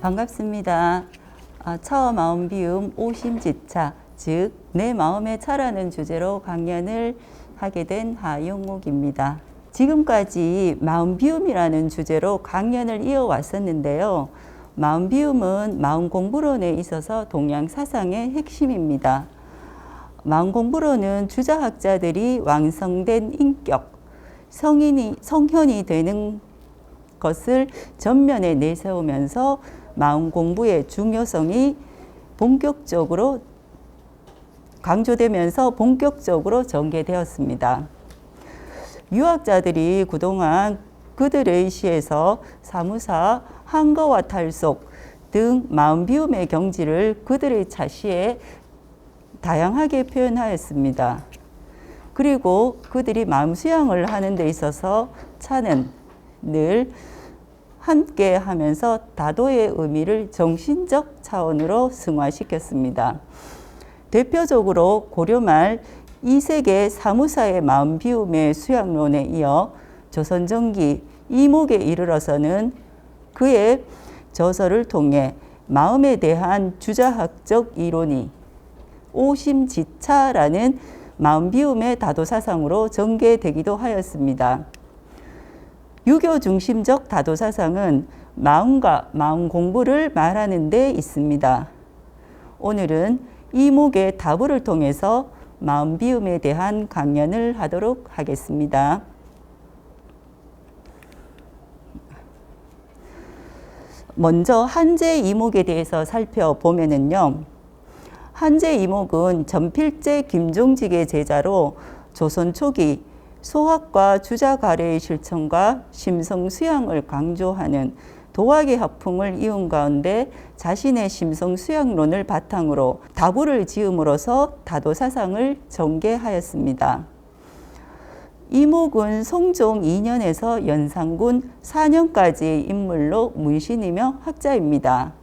반갑습니다. 차와 마음 비움 오심지차, 즉 내 마음의 차라는 주제로 강연을 하게 된 하용옥입니다. 지금까지 마음 비움이라는 주제로 강연을 이어왔었는데요. 마음 비움은 마음 공부론에 있어서 동양 사상의 핵심입니다. 마음 공부론은 주자학자들이 완성된 인격, 성현이 되는 것을 전면에 내세우면서 마음 공부의 중요성이 본격적으로 강조되면서 본격적으로 전개되었습니다. 유학자들이 그동안 그들의 시에서 사무사, 한거와 탈속 등 마음 비움의 경지를 그들의 차시에 다양하게 표현하였습니다. 그리고 그들이 마음 수양을 하는 데 있어서 차는 늘 함께 하면서 다도의 의미를 정신적 차원으로 승화시켰습니다. 대표적으로 고려말 이색의 사무사의 마음 비움의 수양론에 이어 조선전기 이목에 이르러서는 그의 저서를 통해 마음에 대한 주자학적 이론이 오심지차라는 마음 비움의 다도 사상으로 전개되기도 하였습니다. 유교 중심적 다도 사상은 마음과 마음 공부를 말하는 데 있습니다. 오늘은 이목의 다부를 통해서 마음 비움에 대한 강연을 하도록 하겠습니다. 먼저 한제 이목에 대해서 살펴보면은요. 한제 이목은 전필제 김종직의 제자로 조선 초기 소학과 주자가래의 실천과 심성수양을 강조하는 도학의 학풍을 이은 가운데 자신의 심성수양론을 바탕으로 다부를 지음으로써 다도사상을 전개하였습니다. 이목은 성종 2년에서 연산군 4년까지의 인물로 문신이며 학자입니다.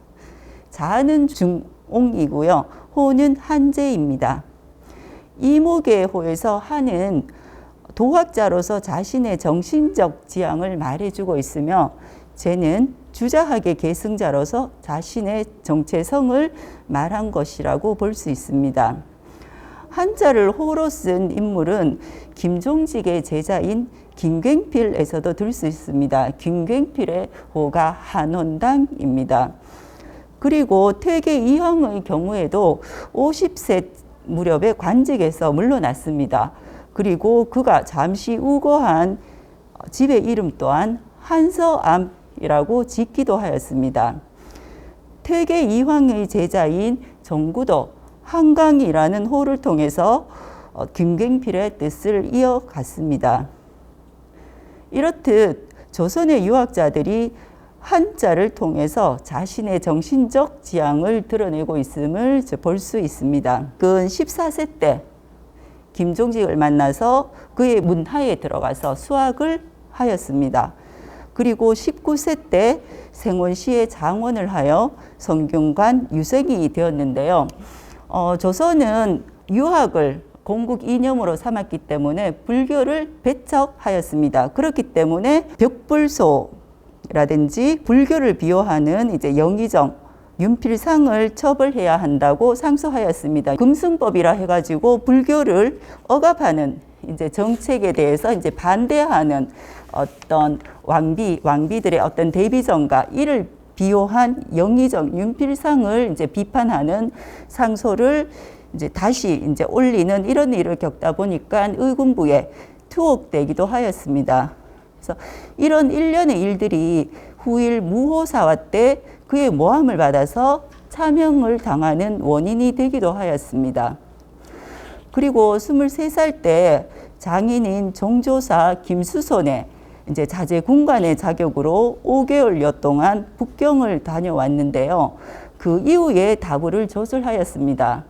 자는 중옹이고요. 호는 한제입니다. 이목의 호에서 한은 도학자로서 자신의 정신적 지향을 말해주고 있으며 제는 주자학의 계승자로서 자신의 정체성을 말한 것이라고 볼 수 있습니다. 한자를 호로 쓴 인물은 김종직의 제자인 김굉필에서도 들 수 있습니다. 김굉필의 호가 한원당입니다. 그리고 퇴계 이황의 경우에도 50세 무렵에 관직에서 물러났습니다. 그리고 그가 잠시 우거한 집의 이름 또한 한서암이라고 짓기도 하였습니다. 퇴계 이황의 제자인 정구도 한강이라는 호를 통해서 김굉필의 뜻을 이어갔습니다. 이렇듯 조선의 유학자들이 한자를 통해서 자신의 정신적 지향을 드러내고 있음을 볼 수 있습니다. 그는 14세 때 김종직을 만나서 그의 문하에 들어가서 수학을 하였습니다. 그리고 19세 때 생원시의 장원을 하여 성균관 유생이 되었는데요. 조선은 유학을 공국 이념으로 삼았기 때문에 불교를 배척하였습니다. 그렇기 때문에 벽불소라든지 불교를 비호하는 이제 영의정 윤필상을 처벌해야 한다고 상소하였습니다. 금승법이라 해가지고 불교를 억압하는 이제 정책에 대해서 이제 반대하는 어떤 왕비들의 어떤 대비정가 이를 비호한 영의정 윤필상을 이제 비판하는 상소를 이제 다시 이제 올리는 이런 일을 겪다 보니까 의군부에 투옥되기도 하였습니다. 그래서 이런 일련의 일들이 후일 무호사화 때 그의 모함을 받아서 차명을 당하는 원인이 되기도 하였습니다. 그리고 23살 때 장인인 종조사 김수손의 이제 자제군관의 자격으로 5개월여 동안 북경을 다녀왔는데요. 그 이후에 다부를 조술하였습니다.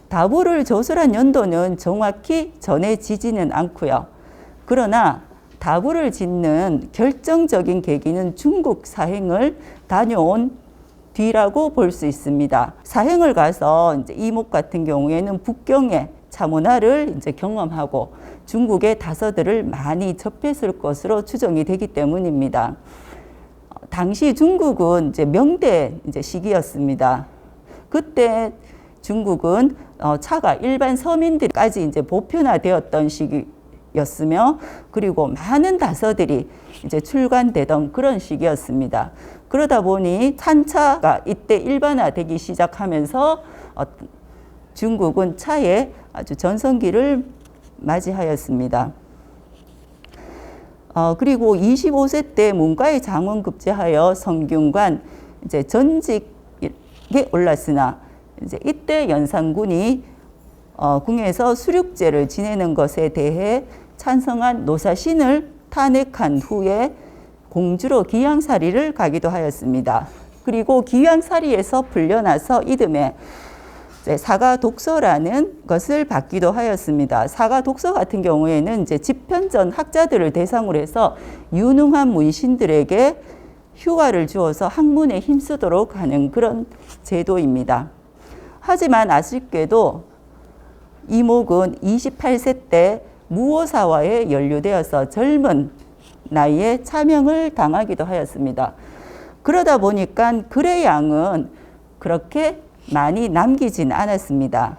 다부를 조술한 연도는 정확히 전해지지는 않고요. 그러나 다부를 짓는 결정적인 계기는 중국 사행을 다녀온 뒤라고 볼 수 있습니다. 사행을 가서 이제 이목 같은 경우에는 북경의 차문화를 이제 경험하고 중국의 다서들을 많이 접했을 것으로 추정이 되기 때문입니다. 당시 중국은 이제 명대 이제 시기였습니다. 그때 중국은 차가 일반 서민들까지 이제 보편화되었던 시기였으며, 그리고 많은 다서들이 이제 출간되던 그런 시기였습니다. 그러다 보니 산차가 이때 일반화되기 시작하면서 중국은 차의 아주 전성기를 맞이하였습니다. 그리고 25세 때 문과에 장원급제하여 성균관 이제 전직에 올랐으나, 이제 이때 연산군이 궁에서 수륙제를 지내는 것에 대해 찬성한 노사신을 탄핵한 후에 공주로 기양사리를 가기도 하였습니다. 그리고 기양사리에서 풀려나서 이듬해 사가독서라는 것을 받기도 하였습니다. 사가독서 같은 경우에는 이제 집현전 학자들을 대상으로 해서 유능한 문신들에게 휴가를 주어서 학문에 힘쓰도록 하는 그런 제도입니다. 하지만 아쉽게도 이목은 28세 때 무오사화에 연루되어서 젊은 나이에 차명을 당하기도 하였습니다. 그러다 보니까 글의 양은 그렇게 많이 남기진 않았습니다.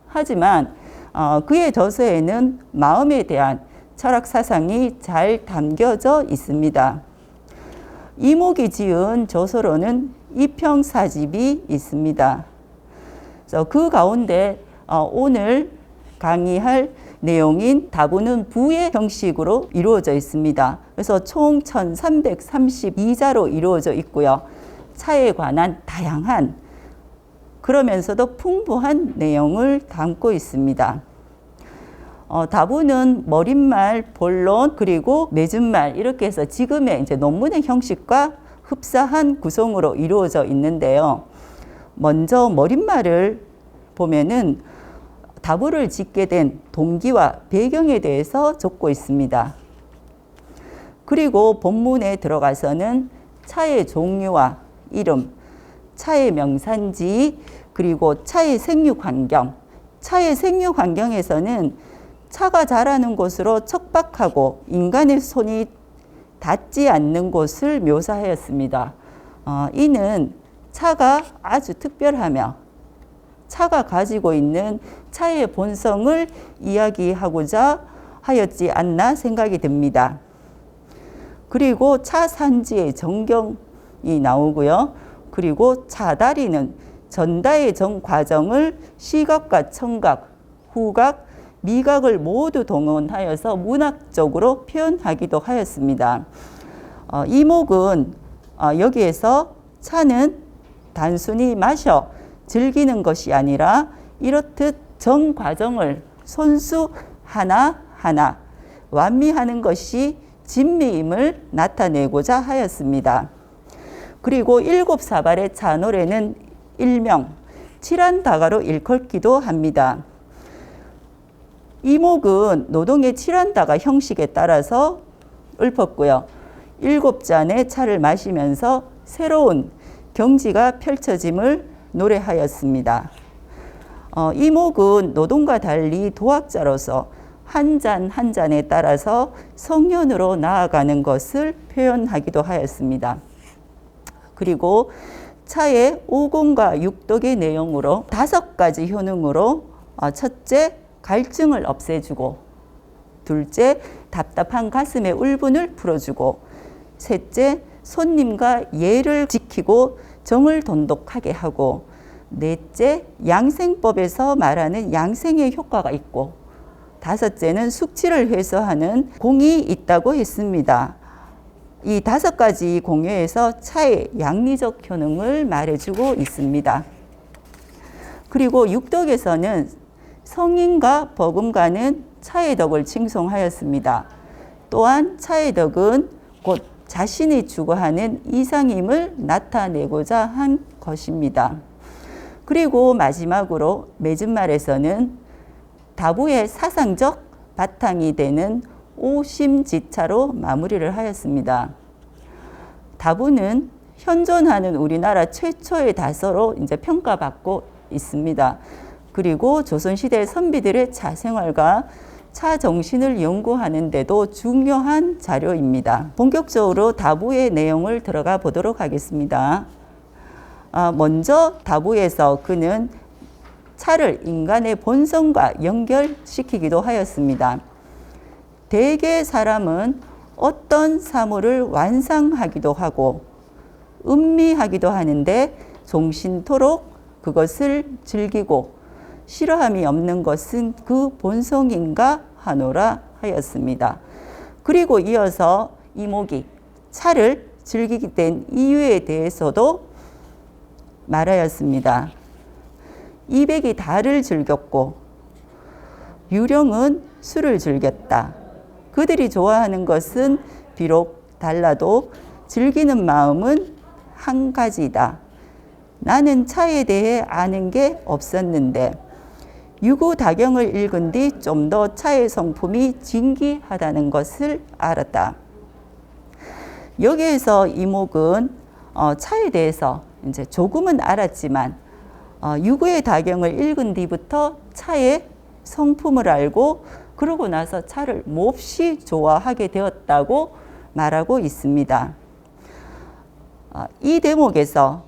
하지만 그의 저서에는 마음에 대한 철학 사상이 잘 담겨져 있습니다. 이목이 지은 저서로는 이평사집이 있습니다. 그 가운데 오늘 강의할 내용인 다부는 부의 형식으로 이루어져 있습니다. 그래서 총 1332자로 이루어져 있고요. 차에 관한 다양한 그러면서도 풍부한 내용을 담고 있습니다. 다부는 머릿말, 본론, 그리고 맺은말 이렇게 해서 지금의 이제 논문의 형식과 흡사한 구성으로 이루어져 있는데요. 먼저 머릿말을 보면은 다부를 짓게 된 동기와 배경에 대해서 적고 있습니다. 그리고 본문에 들어가서는 차의 종류와 이름, 차의 명산지, 그리고 차의 생육 환경. 차의 생육 환경에서는 차가 자라는 곳으로 척박하고 인간의 손이 닿지 않는 곳을 묘사하였습니다. 이는 차가 아주 특별하며 차가 가지고 있는 차의 본성을 이야기하고자 하였지 않나 생각이 듭니다. 그리고 차 산지의 전경이 나오고요. 그리고 차다리는 전다의 전 과정을 시각과 청각, 후각, 미각을 모두 동원하여서 문학적으로 표현하기도 하였습니다. 이목은 여기에서 차는 단순히 마셔 즐기는 것이 아니라 이렇듯 전 과정을 손수 하나하나 완미하는 것이 진미임을 나타내고자 하였습니다. 그리고 7사발의 차 노래는 일명 칠한다가로 일컬기도 합니다. 이목은 노동의 칠한다가 형식에 따라서 읊었고요. 7잔의 차를 마시면서 새로운 경지가 펼쳐짐을 노래하였습니다. 이목은 노동과 달리 도학자로서 한 잔 한 잔에 따라서 성현으로 나아가는 것을 표현하기도 하였습니다. 그리고 차의 5공과 6독의 내용으로 5가지 효능으로 첫째, 갈증을 없애주고, 둘째, 답답한 가슴의 울분을 풀어주고, 셋째, 손님과 예를 지키고 정을 돈독하게 하고, 넷째, 양생법에서 말하는 양생의 효과가 있고, 다섯째는 숙취를 해소하는 공이 있다고 했습니다. 이 5가지 공유에서 차의 양리적 효능을 말해주고 있습니다. 그리고 6덕에서는 성인과 버금가는 차의 덕을 칭송하였습니다. 또한 차의 덕은 곧 자신이 추구하는 이상임을 나타내고자 한 것입니다. 그리고 마지막으로 맺은말에서는 다부의 사상적 바탕이 되는 오심지차로 마무리를 하였습니다. 다부는 현존하는 우리나라 최초의 다서로 이제 평가받고 있습니다. 그리고 조선시대 선비들의 차 생활과 차 정신을 연구하는 데도 중요한 자료입니다. 본격적으로 다부의 내용을 들어가 보도록 하겠습니다. 먼저 다부에서 그는 차를 인간의 본성과 연결시키기도 하였습니다. 대개 사람은 어떤 사물을 완성하기도 하고 음미하기도 하는데 종신토록 그것을 즐기고 싫어함이 없는 것은 그 본성인가 하노라 하였습니다. 그리고 이어서 이목이 차를 즐기게 된 이유에 대해서도 말하였습니다. 이백이 달을 즐겼고 유령은 술을 즐겼다. 그들이 좋아하는 것은 비록 달라도 즐기는 마음은 한 가지다. 나는 차에 대해 아는 게 없었는데 유구다경을 읽은 뒤 좀 더 차의 성품이 진기하다는 것을 알았다. 여기에서 이목은 차에 대해서 이제 조금은 알았지만 유구의 다경을 읽은 뒤부터 차의 성품을 알고 그러고 나서 차를 몹시 좋아하게 되었다고 말하고 있습니다. 이 대목에서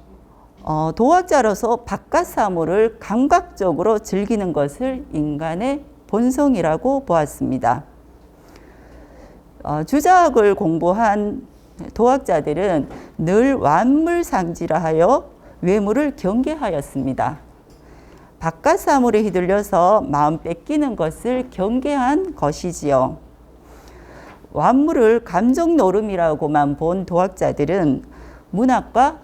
도학자로서 바깥 사물을 감각적으로 즐기는 것을 인간의 본성이라고 보았습니다. 주자학을 공부한 도학자들은 늘 완물상지라 하여 외물을 경계하였습니다. 바깥 사물에 휘둘려서 마음 뺏기는 것을 경계한 것이지요. 완물을 감정 노름이라고만 본 도학자들은 문학과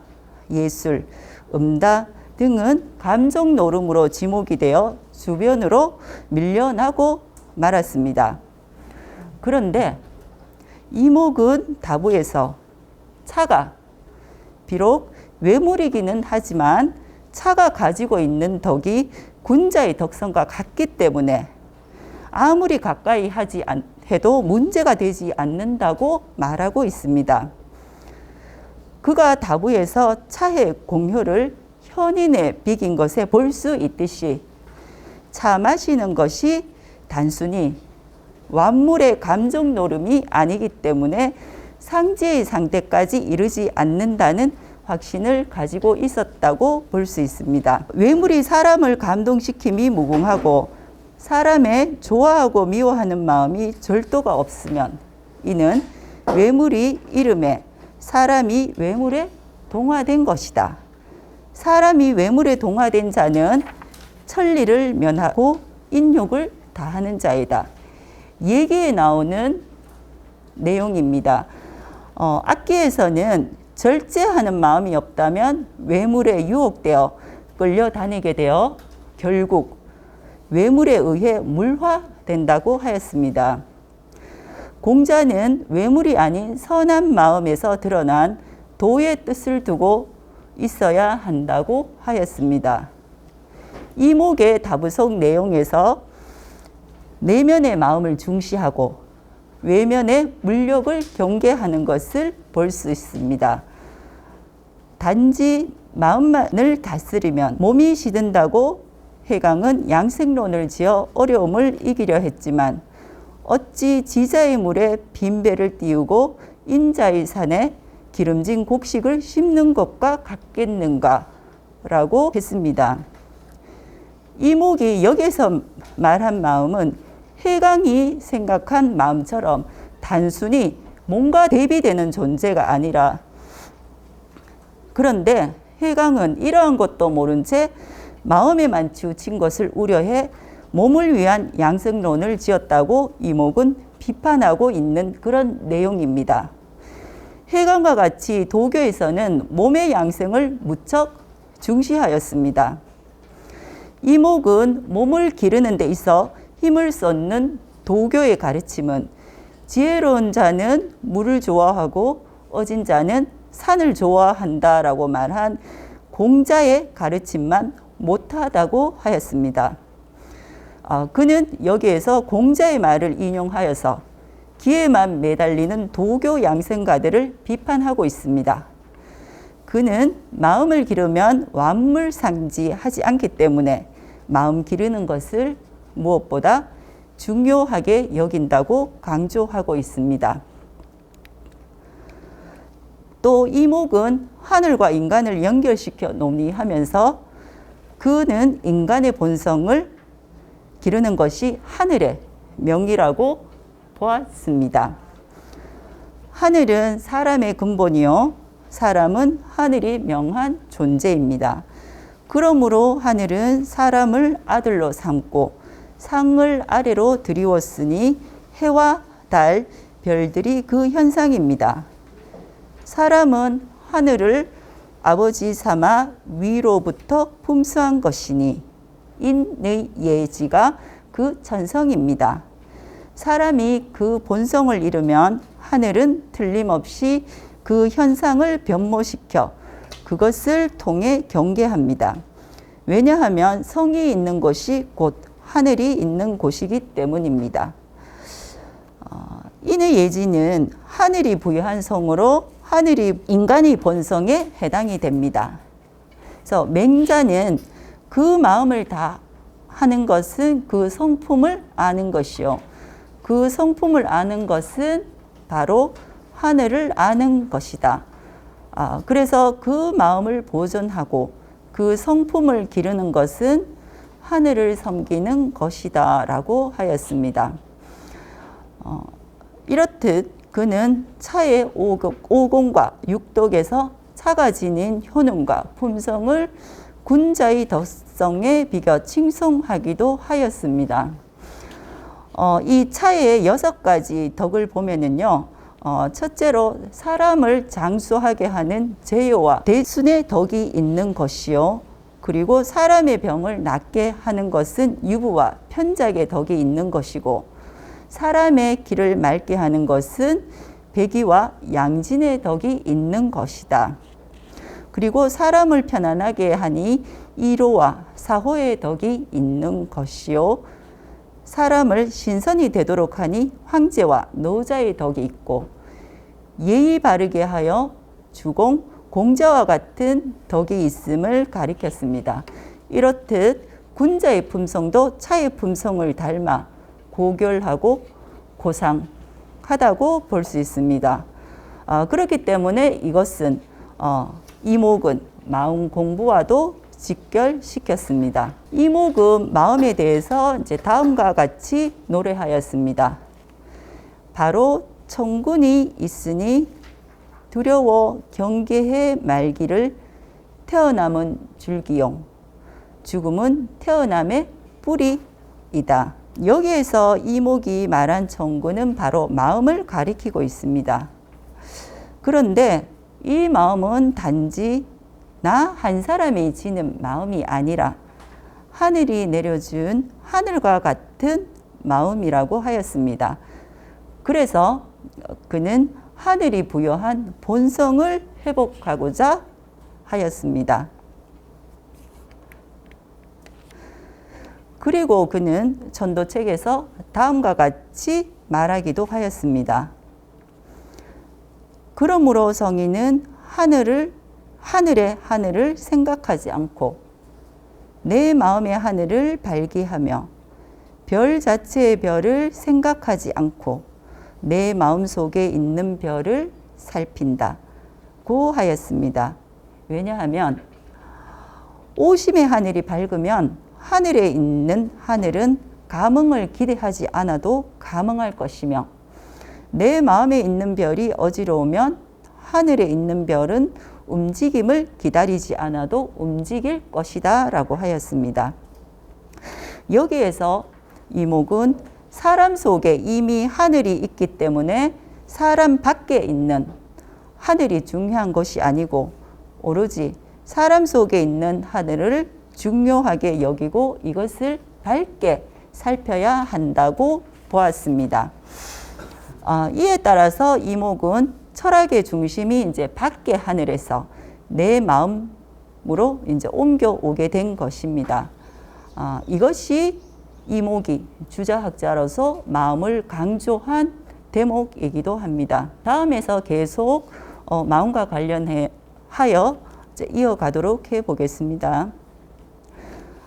예술, 음다 등은 감정 노름으로 지목이 되어 주변으로 밀려나고 말았습니다. 그런데 이목은 다부에서 차가 비록 외물이기는 하지만 차가 가지고 있는 덕이 군자의 덕성과 같기 때문에 아무리 가까이 해도 문제가 되지 않는다고 말하고 있습니다. 그가 다부에서 차의 공효를 현인에 비긴 것에 볼 수 있듯이 차 마시는 것이 단순히 완물의 감정 노름이 아니기 때문에 상지의 상태까지 이르지 않는다는 확신을 가지고 있었다고 볼 수 있습니다. 외물이 사람을 감동시킴이 무궁하고 사람의 좋아하고 미워하는 마음이 절도가 없으면 이는 외물이 이름에 사람이 외물에 동화된 것이다. 사람이 외물에 동화된 자는 천리를 면하고 인욕을 다하는 자이다. 예기에 나오는 내용입니다. 악기에서는 절제하는 마음이 없다면 외물에 유혹되어 끌려다니게 되어 결국 외물에 의해 물화된다고 하였습니다. 공자는 외물이 아닌 선한 마음에서 드러난 도의 뜻을 두고 있어야 한다고 하였습니다. 이목의 다부성 내용에서 내면의 마음을 중시하고 외면의 물욕을 경계하는 것을 볼 수 있습니다. 단지 마음만을 다스리면 몸이 시든다고 해강은 양생론을 지어 어려움을 이기려 했지만 어찌 지자의 물에 빈배를 띄우고 인자의 산에 기름진 곡식을 심는 것과 같겠는가 라고 했습니다. 이목이 여기서 말한 마음은 해강이 생각한 마음처럼 단순히 몸과 대비되는 존재가 아니라 그런데 해강은 이러한 것도 모른 채 마음에만 치우친 것을 우려해 몸을 위한 양생론을 지었다고 이목은 비판하고 있는 그런 내용입니다. 해강과 같이 도교에서는 몸의 양생을 무척 중시하였습니다. 이목은 몸을 기르는 데 있어 힘을 쏟는 도교의 가르침은 지혜로운 자는 물을 좋아하고 어진 자는 산을 좋아한다라고 말한 공자의 가르침만 못하다고 하였습니다. 그는 여기에서 공자의 말을 인용하여서 기에만 매달리는 도교 양생가들을 비판하고 있습니다. 그는 마음을 기르면 완물상지하지 않기 때문에 마음 기르는 것을 무엇보다 중요하게 여긴다고 강조하고 있습니다. 또 이목은 하늘과 인간을 연결시켜 논의하면서 그는 인간의 본성을 기르는 것이 하늘의 명이라고 보았습니다. 하늘은 사람의 근본이요, 사람은 하늘이 명한 존재입니다. 그러므로 하늘은 사람을 아들로 삼고 상을 아래로 드리웠으니 해와 달, 별들이 그 현상입니다. 사람은 하늘을 아버지 삼아 위로부터 품수한 것이니 인의 예지가 그 전성입니다. 사람이 그 본성을 잃으면 하늘은 틀림없이 그 현상을 변모시켜 그것을 통해 경계합니다. 왜냐하면 성이 있는 곳이 곧 하늘이 있는 곳이기 때문입니다. 인의 예지는 하늘이 부여한 성으로 하늘이 인간의 본성에 해당이 됩니다. 그래서 맹자는 그 마음을 다 하는 것은 그 성품을 아는 것이요. 그 성품을 아는 것은 바로 하늘을 아는 것이다. 그래서 그 마음을 보존하고 그 성품을 기르는 것은 하늘을 섬기는 것이다 라고 하였습니다. 이렇듯 그는 차의 오공과 육독에서 차가 지닌 효능과 품성을 군자의 덕성에 비겨 칭송하기도 하였습니다. 이 차의 6가지 덕을 보면은요, 첫째로 사람을 장수하게 하는 제요와 대순의 덕이 있는 것이요. 그리고 사람의 병을 낫게 하는 것은 유부와 편작의 덕이 있는 것이고, 사람의 길을 맑게 하는 것은 배기와 양진의 덕이 있는 것이다. 그리고 사람을 편안하게 하니 이로와 사호의 덕이 있는 것이요. 사람을 신선이 되도록 하니 황제와 노자의 덕이 있고, 예의 바르게 하여 주공, 공자와 같은 덕이 있음을 가리켰습니다. 이렇듯 군자의 품성도 차의 품성을 닮아 고결하고 고상하다고 볼 수 있습니다. 그렇기 때문에 이것은 이목은 마음 공부와도 직결시켰습니다. 이목은 마음에 대해서 이제 다음과 같이 노래하였습니다. 바로 천군이 있으니 두려워 경계해 말기를 태어남은 줄기용, 죽음은 태어남의 뿌리이다. 여기에서 이목이 말한 천군은 바로 마음을 가리키고 있습니다. 그런데 이 마음은 단지 나 한 사람이 지는 마음이 아니라 하늘이 내려준 하늘과 같은 마음이라고 하였습니다. 그래서 그는 하늘이 부여한 본성을 회복하고자 하였습니다. 그리고 그는 전도책에서 다음과 같이 말하기도 하였습니다. 그러므로 성인은 하늘의 하늘을 생각하지 않고 내 마음의 하늘을 발기하며 별 자체의 별을 생각하지 않고 내 마음속에 있는 별을 살핀다고 하였습니다. 왜냐하면 오심의 하늘이 밝으면 하늘에 있는 하늘은 감흥을 기대하지 않아도 감흥할 것이며, 내 마음에 있는 별이 어지러우면 하늘에 있는 별은 움직임을 기다리지 않아도 움직일 것이다 라고 하였습니다. 여기에서 이목은 사람 속에 이미 하늘이 있기 때문에 사람 밖에 있는 하늘이 중요한 것이 아니고 오로지 사람 속에 있는 하늘을 중요하게 여기고 이것을 밝게 살펴야 한다고 보았습니다. 이에 따라서 이목은 철학의 중심이 이제 밖의 하늘에서 내 마음으로 이제 옮겨오게 된 것입니다. 이것이 이목이 주자학자로서 마음을 강조한 대목이기도 합니다. 다음에서 계속 마음과 관련하여 이어가도록 해보겠습니다.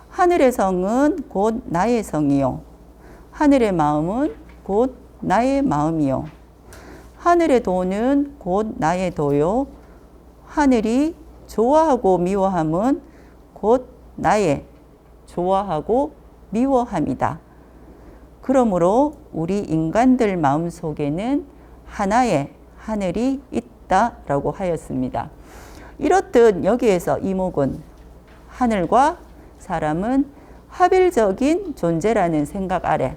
하늘의 성은 곧 나의 성이요. 하늘의 마음은 곧 나의 마음이요. 하늘의 도는 곧 나의 도요. 하늘이 좋아하고 미워함은 곧 나의 좋아하고 미워함이다. 그러므로 우리 인간들 마음속에는 하나의 하늘이 있다라고 하였습니다. 이렇듯 여기에서 이목은 하늘과 사람은 합일적인 존재라는 생각 아래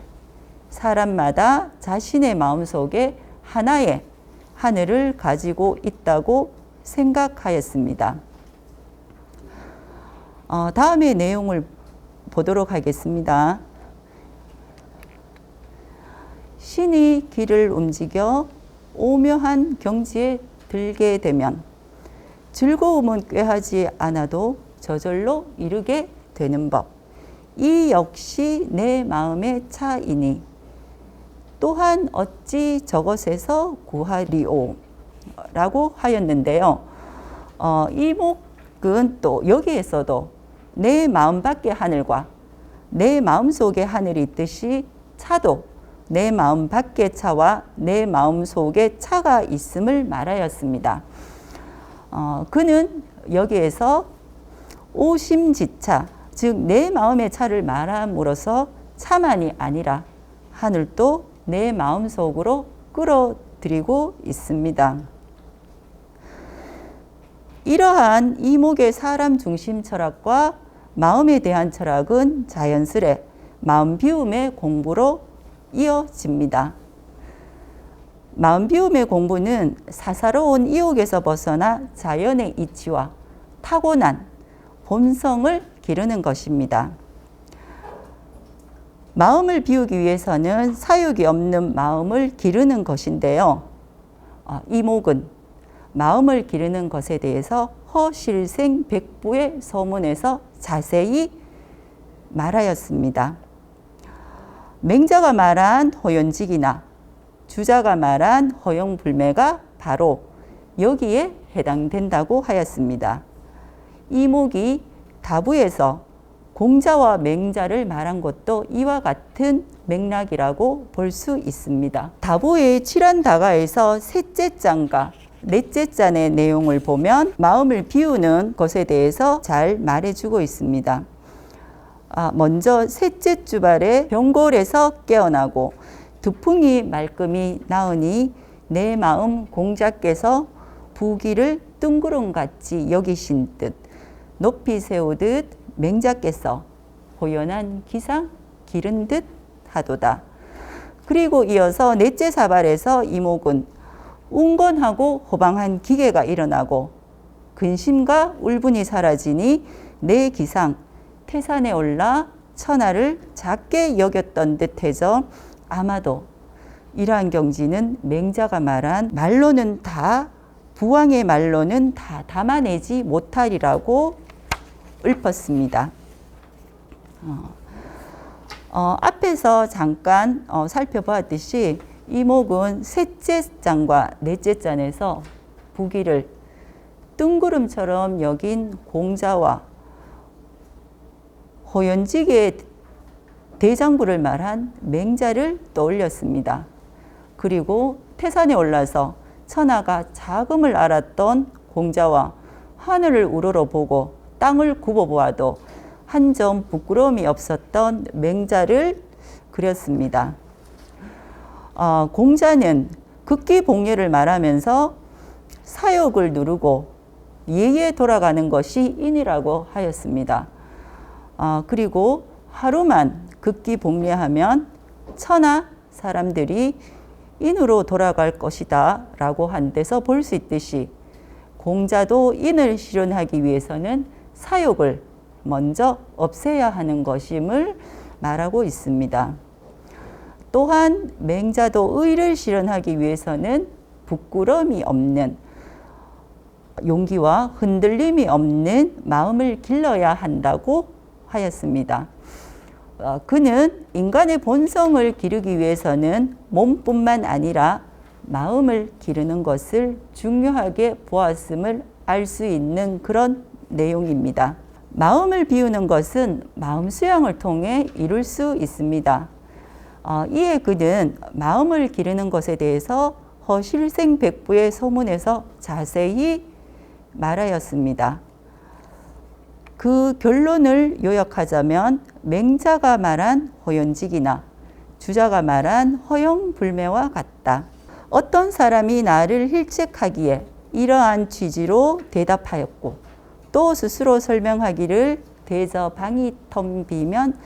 사람마다 자신의 마음속에 하나의 하늘을 가지고 있다고 생각하였습니다. 다음의 내용을 보도록 하겠습니다. 신이 길을 움직여 오묘한 경지에 들게 되면 즐거움은 꾀하지 않아도 저절로 이루게 되는 법. 이 역시 내 마음의 차이니 또한 어찌 저것에서 구하리오 라고 하였는데요. 이목은 또 여기에서도 내 마음 밖의 하늘과 내 마음 속의 하늘이 있듯이 차도 내 마음 밖의 차와 내 마음 속의 차가 있음을 말하였습니다. 그는 여기에서 오심지차, 즉 내 마음의 차를 말함으로써 차만이 아니라 하늘도 내 마음 속으로 끌어들이고 있습니다. 이러한 이목의 사람 중심 철학과 마음에 대한 철학은 자연스레 마음 비움의 공부로 이어집니다. 마음 비움의 공부는 사사로운 이욕에서 벗어나 자연의 이치와 타고난 본성을 기르는 것입니다. 마음을 비우기 위해서는 사욕이 없는 마음을 기르는 것인데요. 이목은 마음을 기르는 것에 대해서 허실생백부의 서문에서 자세히 말하였습니다. 맹자가 말한 허연직이나 주자가 말한 허영불매가 바로 여기에 해당된다고 하였습니다. 이목이 다부에서 공자와 맹자를 말한 것도 이와 같은 맥락이라고 볼 수 있습니다. 다부의 칠한다가에서 셋째 장과 넷째 장의 내용을 보면 마음을 비우는 것에 대해서 잘 말해주고 있습니다. 먼저 셋째 주발에 병골에서 깨어나고 두풍이 말끔히 나으니 내 마음 공자께서 부기를 뜬구름같이 여기신 듯 높이 세우듯 맹자께서 호연한 기상 기른 듯 하도다. 그리고 이어서 넷째 사발에서 이목은 웅건하고 호방한 기계가 일어나고 근심과 울분이 사라지니 내 기상 태산에 올라 천하를 작게 여겼던 듯해서 아마도 이러한 경지는 맹자가 말한 말로는 다 부왕의 말로는 다 담아내지 못하리라고 읊었습니다. 앞에서 잠깐 살펴보았듯이 이목은 셋째 장과 넷째 장에서 부기를 뜬구름처럼 여긴 공자와 호연직의 대장부를 말한 맹자를 떠올렸습니다. 그리고 태산에 올라서 천하가 작음을 알았던 공자와 하늘을 우러러보고 땅을 굽어보아도 한 점 부끄러움이 없었던 맹자를 그렸습니다. 공자는 극기복례를 말하면서 사욕을 누르고 예에 돌아가는 것이 인이라고 하였습니다. 그리고 하루만 극기복례하면 천하 사람들이 인으로 돌아갈 것이다 라고 한 데서 볼 수 있듯이 공자도 인을 실현하기 위해서는 사욕을 먼저 없애야 하는 것임을 말하고 있습니다. 또한 맹자도 의를 실현하기 위해서는 부끄러움이 없는 용기와 흔들림이 없는 마음을 길러야 한다고 하였습니다. 그는 인간의 본성을 기르기 위해서는 몸뿐만 아니라 마음을 기르는 것을 중요하게 보았음을 알 수 있는 그런 내용입니다. 마음을 비우는 것은 마음 수양을 통해 이룰 수 있습니다. 이에 그는 마음을 기르는 것에 대해서 허실생백부의 서문에서 자세히 말하였습니다. 그 결론을 요약하자면 맹자가 말한 허연직이나 주자가 말한 허영불매와 같다. 어떤 사람이 나를 힐책하기에 이러한 취지로 대답하였고 또 스스로 설명하기를 대저방이 텅 비면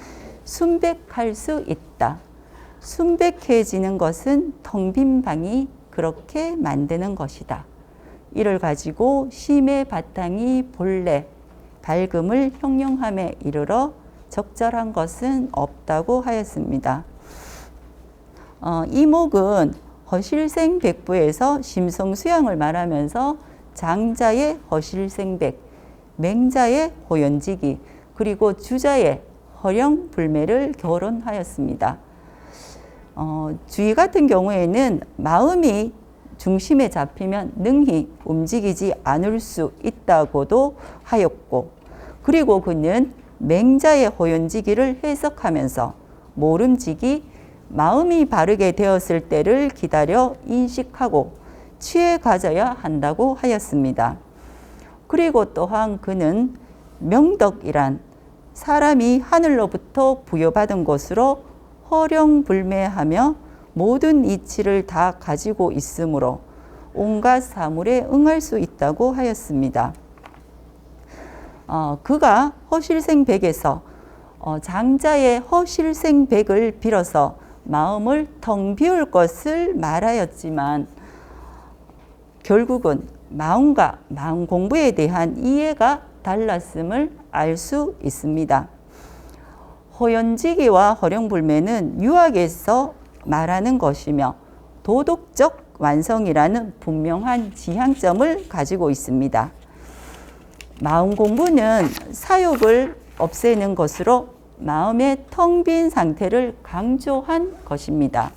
순백할 수 있다. 순백해지는 것은 텅 빈 방이 그렇게 만드는 것이다. 이를 가지고 심의 바탕이 본래 밝음을 형용함에 이르러 적절한 것은 없다고 하였습니다. 이목은 허실생백부에서 심성수양을 말하면서 장자의 허실생백, 맹자의 허연직이, 그리고 주자의 허령불매를 결혼하였습니다. 주의 같은 경우에는 마음이 중심에 잡히면 능히 움직이지 않을 수 있다고도 하였고, 그리고 그는 맹자의 허연지기를 해석하면서 모름지기, 마음이 바르게 되었을 때를 기다려 인식하고 취해 가져야 한다고 하였습니다. 그리고 또한 그는 명덕이란 사람이 하늘로부터 부여받은 것으로 허령불매하며 모든 이치를 다 가지고 있으므로 온갖 사물에 응할 수 있다고 하였습니다. 그가 허실생백에서 장자의 허실생백을 빌어서 마음을 텅 비울 것을 말하였지만 결국은 마음과 마음 공부에 대한 이해가 달랐음을 알 수 있습니다. 허연지기와 허령불매는 유학에서 말하는 것이며 도덕적 완성이라는 분명한 지향점을 가지고 있습니다. 마음 공부는 사욕을 없애는 것으로 마음의 텅 빈 상태를 강조한 것입니다.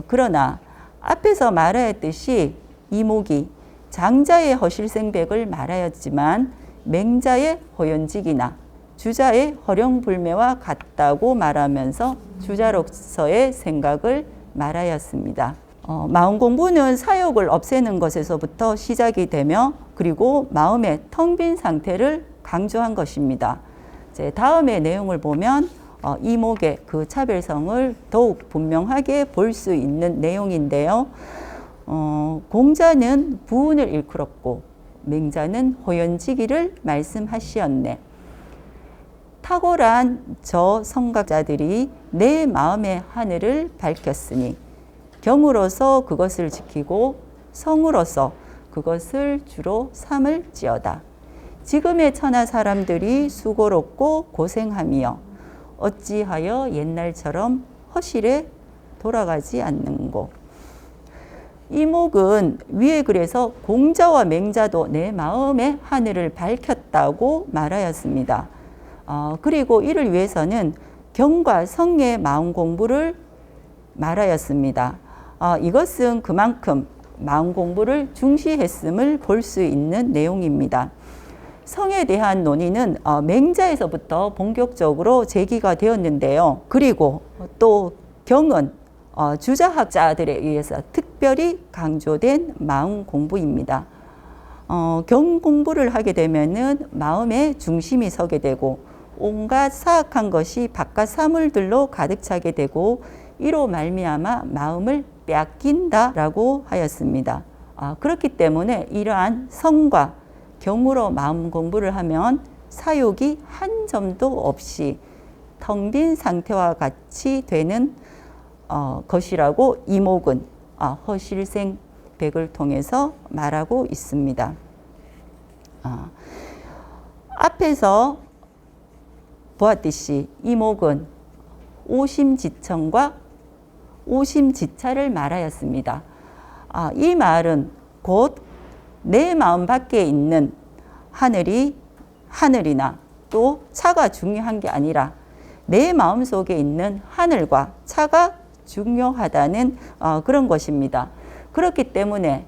그러나 앞에서 말하였듯이 이목이 장자의 허실생백을 말하였지만 맹자의 허연직이나 주자의 허령불매와 같다고 말하면서 주자로서의 생각을 말하였습니다. 마음 공부는 사욕을 없애는 것에서부터 시작이 되며 그리고 마음의 텅 빈 상태를 강조한 것입니다. 다음의 내용을 보면 이목의 그 차별성을 더욱 분명하게 볼 수 있는 내용인데요. 공자는 부운을 일컬었고 맹자는 허연지기를 말씀하시었네. 탁월한 저 성각자들이 내 마음의 하늘을 밝혔으니 경으로서 그것을 지키고 성으로서 그것을 주로 삼을지어다. 지금의 천하 사람들이 수고롭고 고생하며 어찌하여 옛날처럼 허실에 돌아가지 않는고. 이목은 위에 그래서 공자와 맹자도 내 마음의 하늘을 밝혔다고 말하였습니다. 그리고 이를 위해서는 경과 성의 마음 공부를 말하였습니다. 이것은 그만큼 마음 공부를 중시했음을 볼 수 있는 내용입니다. 성에 대한 논의는 맹자에서부터 본격적으로 제기가 되었는데요. 그리고 또 경은 주자학자들에 의해서 특별히 강조된 마음 공부입니다. 경 공부를 하게 되면은 마음의 중심이 서게 되고 온갖 사악한 것이 바깥 사물들로 가득 차게 되고 이로 말미암아 마음을 빼앗긴다라고 하였습니다. 그렇기 때문에 이러한 성과 경으로 마음 공부를 하면 사욕이 한 점도 없이 텅 빈 상태와 같이 되는 것이라고 이목은 허실생백을 통해서 말하고 있습니다. 앞에서 보았듯이 이목은 오심지천과 오심지차를 말하였습니다. 이 말은 곧 내 마음 밖에 있는 하늘이나 또 차가 중요한 게 아니라 내 마음 속에 있는 하늘과 차가 중요하다는 그런 것입니다. 그렇기 때문에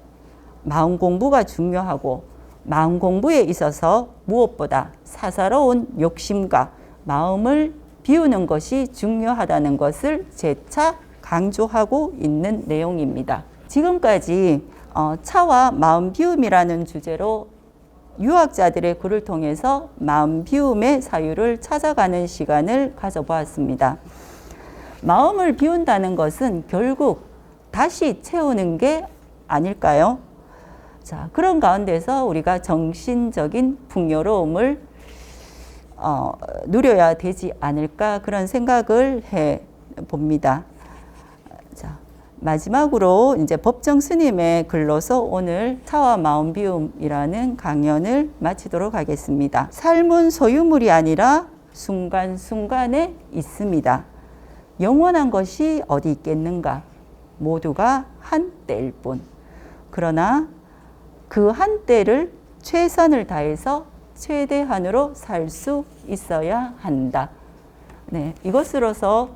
마음 공부가 중요하고 마음 공부에 있어서 무엇보다 사사로운 욕심과 마음을 비우는 것이 중요하다는 것을 재차 강조하고 있는 내용입니다. 지금까지 차와 마음 비움이라는 주제로 유학자들의 글을 통해서 마음 비움의 사유를 찾아가는 시간을 가져보았습니다. 마음을 비운다는 것은 결국 다시 채우는 게 아닐까요? 자, 그런 가운데서 우리가 정신적인 풍요로움을 누려야 되지 않을까 그런 생각을 해 봅니다. 자, 마지막으로 이제 법정 스님의 글로서 오늘 차와 마음 비움이라는 강연을 마치도록 하겠습니다. 삶은 소유물이 아니라 순간순간에 있습니다. 영원한 것이 어디 있겠는가? 모두가 한때일 뿐. 그러나 그 한때를 최선을 다해서 최대한으로 살 수 있어야 한다. 네, 이것으로서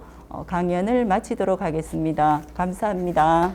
강연을 마치도록 하겠습니다. 감사합니다.